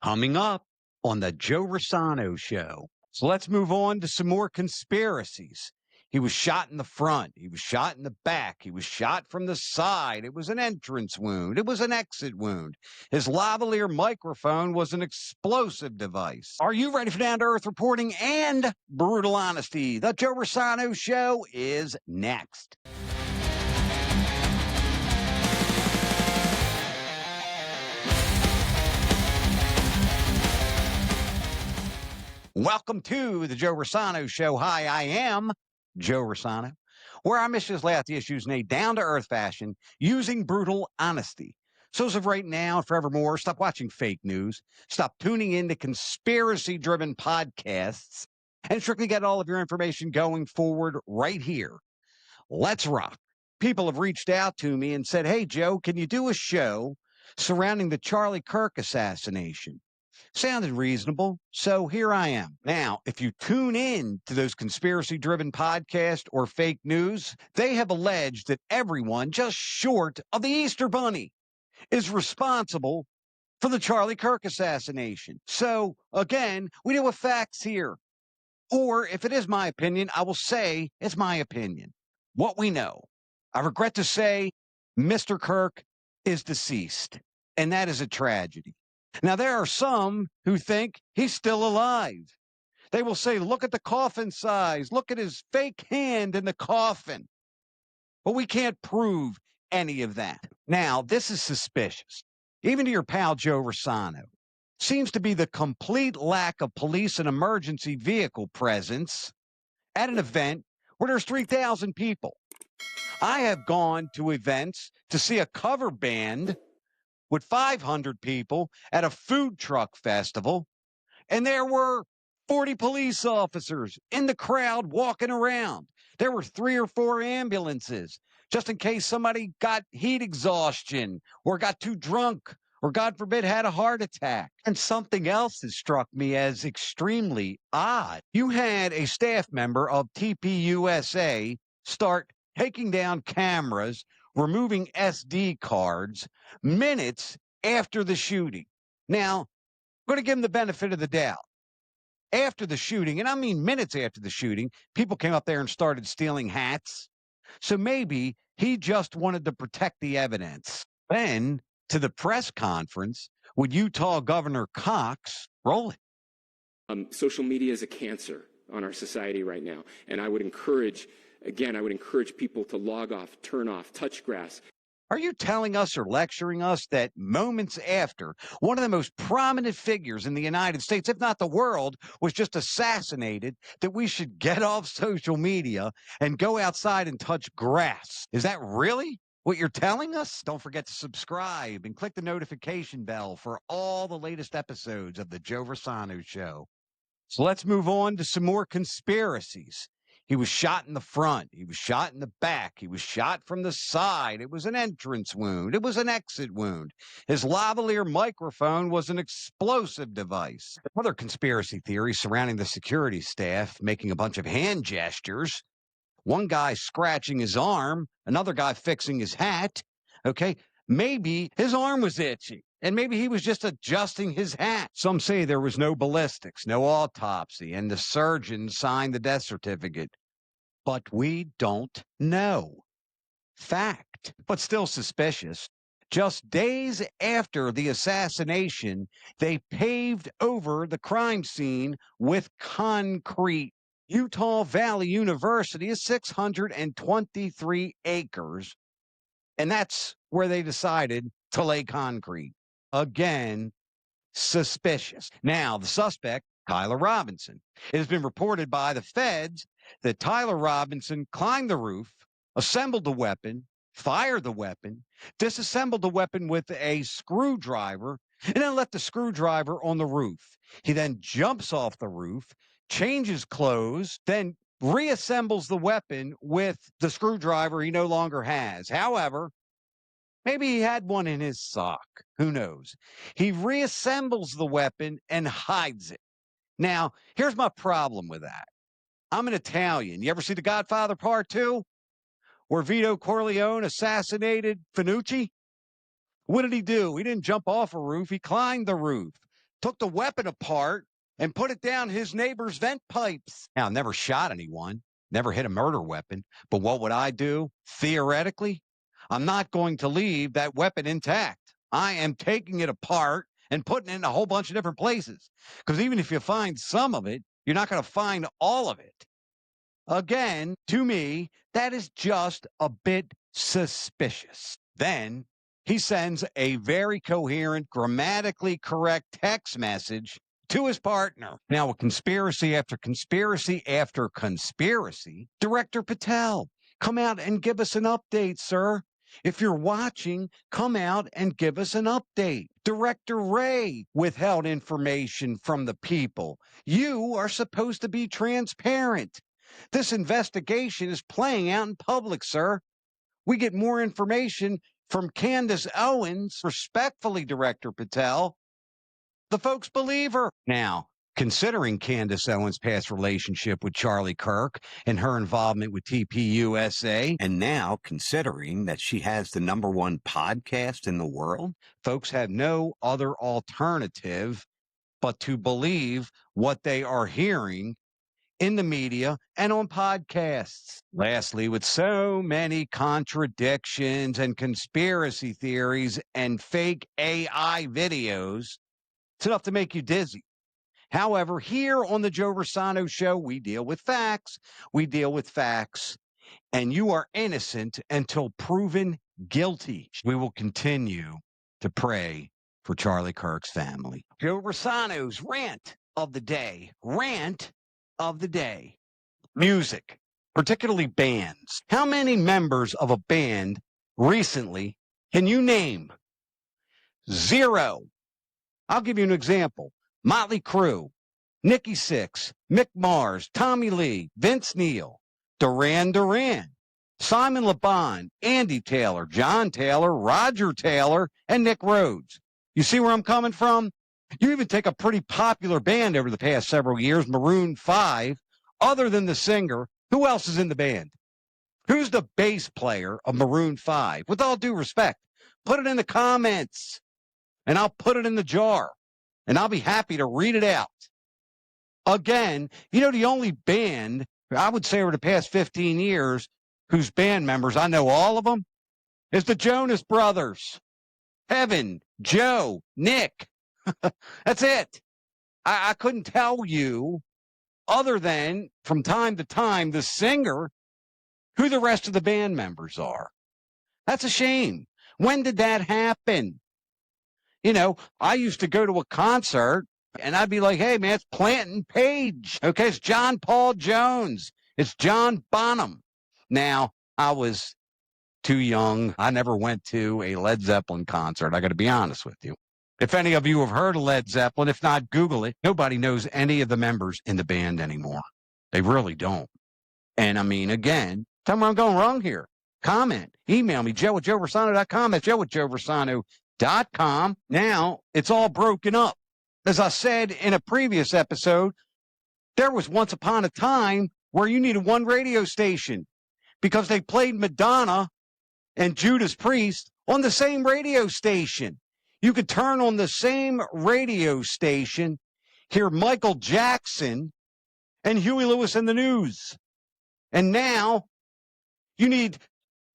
Coming up on the Joe Rossano Show. So let's move on to some more conspiracies. He was shot in the front. He was shot in the back. He was shot from the side. It was an entrance wound. It was an exit wound. His lavalier microphone was an explosive device. Are you ready for Down to Earth reporting and brutal honesty? The Joe Rossano Show is next. Welcome to the Joe Rossano Show. Hi, I am Joe Rossano, where our mission is lay out the issues in a down-to-earth fashion using brutal honesty. So as of right now and forevermore, stop watching fake news, stop tuning into conspiracy-driven podcasts, and strictly get all of your information going forward right here. Let's rock. People have reached out to me and said, hey, Joe, can you do a show surrounding the Charlie Kirk assassination? Sounded reasonable, so here I am. Now, if you tune in to those conspiracy-driven podcasts or fake news, they have alleged that everyone just short of the Easter Bunny is responsible for the Charlie Kirk assassination. So, again, we deal with facts here. Or, if it is my opinion, I will say it's my opinion. What we know. I regret to say Mr. Kirk is deceased, and that is a tragedy. Now, there are some who think he's still alive. They will say, look at the coffin size. Look at his fake hand in the coffin. But we can't prove any of that. Now, this is suspicious. Even to your pal Joe Rossano. Seems to be the complete lack of police and emergency vehicle presence at an event where there's 3,000 people. I have gone to events to see a cover band with 500 people at a food truck festival, and there were 40 police officers in the crowd walking around. There were 3 or 4 ambulances, just in case somebody got heat exhaustion or got too drunk or, God forbid, had a heart attack. And something else has struck me as extremely odd. You had a staff member of TPUSA start taking down cameras, removing SD cards minutes after the shooting. Now, I'm going to give him the benefit of the doubt. After the shooting, and I mean minutes after the shooting, people came up there and started stealing hats. So maybe he just wanted to protect the evidence. Then, to the press conference with Utah Governor Cox, roll it. Social media is a cancer on our society right now. And I would encourage people to log off, turn off, touch grass. Are you telling us or lecturing us that moments after one of the most prominent figures in the United States, if not the world, was just assassinated, that we should get off social media and go outside and touch grass? Is that really what you're telling us? Don't forget to subscribe and click the notification bell for all the latest episodes of the Joe Rossano Show. So let's move on to some more conspiracies. He was shot in the front. He was shot in the back. He was shot from the side. It was an entrance wound. It was an exit wound. His lavalier microphone was an explosive device. Other conspiracy theories surrounding the security staff making a bunch of hand gestures. One guy scratching his arm, another guy fixing his hat. Okay, maybe his arm was itchy. And maybe he was just adjusting his hat. Some say there was no ballistics, no autopsy, and the surgeon signed the death certificate. But we don't know. Fact, but still suspicious. Just days after the assassination, they paved over the crime scene with concrete. Utah Valley University is 623 acres, and that's where they decided to lay concrete. Again, suspicious. Now, the suspect, Tyler Robinson. It has been reported by the feds that Tyler Robinson climbed the roof, assembled the weapon, fired the weapon, disassembled the weapon with a screwdriver, and then left the screwdriver on the roof. He then jumps off the roof, changes clothes, then reassembles the weapon with the screwdriver he no longer has. However, maybe he had one in his sock. Who knows? He reassembles the weapon and hides it. Now, here's my problem with that. I'm an Italian. You ever see The Godfather Part 2? Where Vito Corleone assassinated Finucci? What did he do? He didn't jump off a roof. He climbed the roof. took the weapon apart and put it down his neighbor's vent pipes. Now, never shot anyone, never hit a murder weapon, but what would I do? Theoretically, I'm not going to leave that weapon intact. I am taking it apart and putting it in a whole bunch of different places. Because even if you find some of it, you're not going to find all of it. Again, to me, that is just a bit suspicious. Then he sends a very coherent, grammatically correct text message to his partner. Now, with conspiracy after conspiracy after conspiracy, Director Patel, come out and give us an update, sir. If you're watching, come out and give us an update. Director Ray withheld information from the people. You are supposed to be transparent. This investigation is playing out in public, sir. We get more information from Candace Owens. Respectfully, Director Patel, the folks believe her. Now, considering Candace Owens' past relationship with Charlie Kirk and her involvement with TPUSA, and now considering that she has the #1 podcast in the world, folks have no other alternative but to believe what they are hearing in the media and on podcasts. Lastly, with so many contradictions and conspiracy theories and fake AI videos, it's enough to make you dizzy. However, here on the Joe Rossano Show, we deal with facts. We deal with facts. And you are innocent until proven guilty. We will continue to pray for Charlie Kirk's family. Joe Rossano's rant of the day. Rant of the day. Music, particularly bands. How many members of a band recently can you name? 0. I'll give you an example. Motley Crue, Nikki Sixx, Mick Mars, Tommy Lee, Vince Neil, Duran Duran, Simon Le Bon, Andy Taylor, John Taylor, Roger Taylor, and Nick Rhodes. You see where I'm coming from? You even take a pretty popular band over the past several years, Maroon 5, other than the singer, who else is in the band? Who's the bass player of Maroon 5? With all due respect, put it in the comments, and I'll put it in the jar, and I'll be happy to read it out. Again, you know, the only band, I would say over the past 15 years, whose band members, I know all of them, is the Jonas Brothers. Kevin, Joe, Nick. That's it. I couldn't tell you, other than from time to time, the singer, who the rest of the band members are. That's a shame. When did that happen? You know, I used to go to a concert and I'd be like, hey, man, it's Plantin Page. Okay, it's John Paul Jones. It's John Bonham. Now, I was too young. I never went to a Led Zeppelin concert. I got to be honest with you. If any of you have heard of Led Zeppelin, if not, Google it. Nobody knows any of the members in the band anymore. They really don't. And I mean, again, tell me where I'm going wrong here. Comment, email me, joe@joerossano.com. That's joe@joerossano.com. Now, it's all broken up. As I said in a previous episode, there was once upon a time where you needed one radio station because they played Madonna and Judas Priest on the same radio station. You could turn on the same radio station, hear Michael Jackson and Huey Lewis and the News. And now you need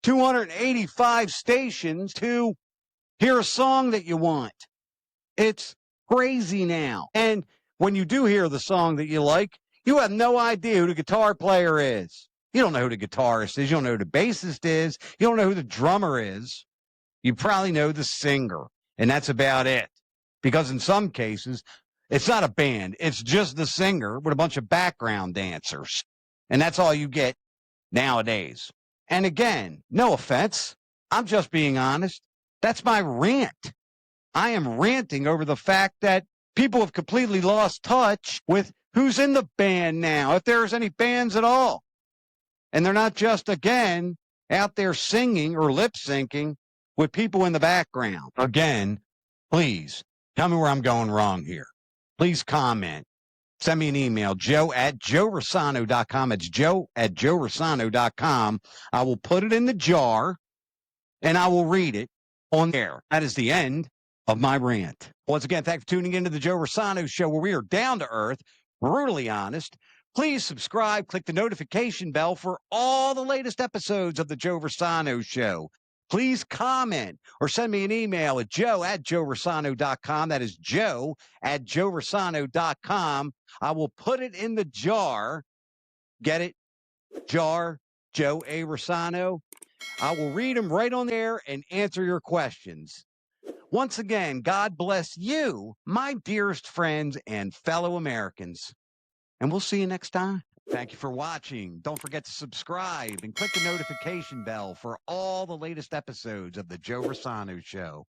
285 stations to hear a song that you want. It's crazy now. And when you do hear the song that you like, you have no idea who the guitar player is. You don't know who the guitarist is. You don't know who the bassist is. You don't know who the drummer is. You probably know the singer. And that's about it. Because in some cases, it's not a band. It's just the singer with a bunch of background dancers. And that's all you get nowadays. And again, no offense. I'm just being honest. That's my rant. I am ranting over the fact that people have completely lost touch with who's in the band now, if there's any bands at all. And they're not just, again, out there singing or lip syncing with people in the background. Again, please tell me where I'm going wrong here. Please comment. Send me an email, joe@joerossano.com. It's joe@joerossano.com. I will put it in the jar and I will read it on air. That is the end of my rant. Once again, thanks for tuning into the Joe Rossano Show, where we are down to earth, brutally honest. Please subscribe, click the notification bell for all the latest episodes of the Joe Rossano Show. Please comment or send me an email at joe@joerossano.com. That is joe@joerossano.com. I will put it in the jar. Get it? Jar, Joe A. Rossano. I will read them right on there and answer your questions. Once again, God bless you, my dearest friends and fellow Americans. And we'll see you next time. Thank you for watching. Don't forget to subscribe and click the notification bell for all the latest episodes of The Joe Rossano Show.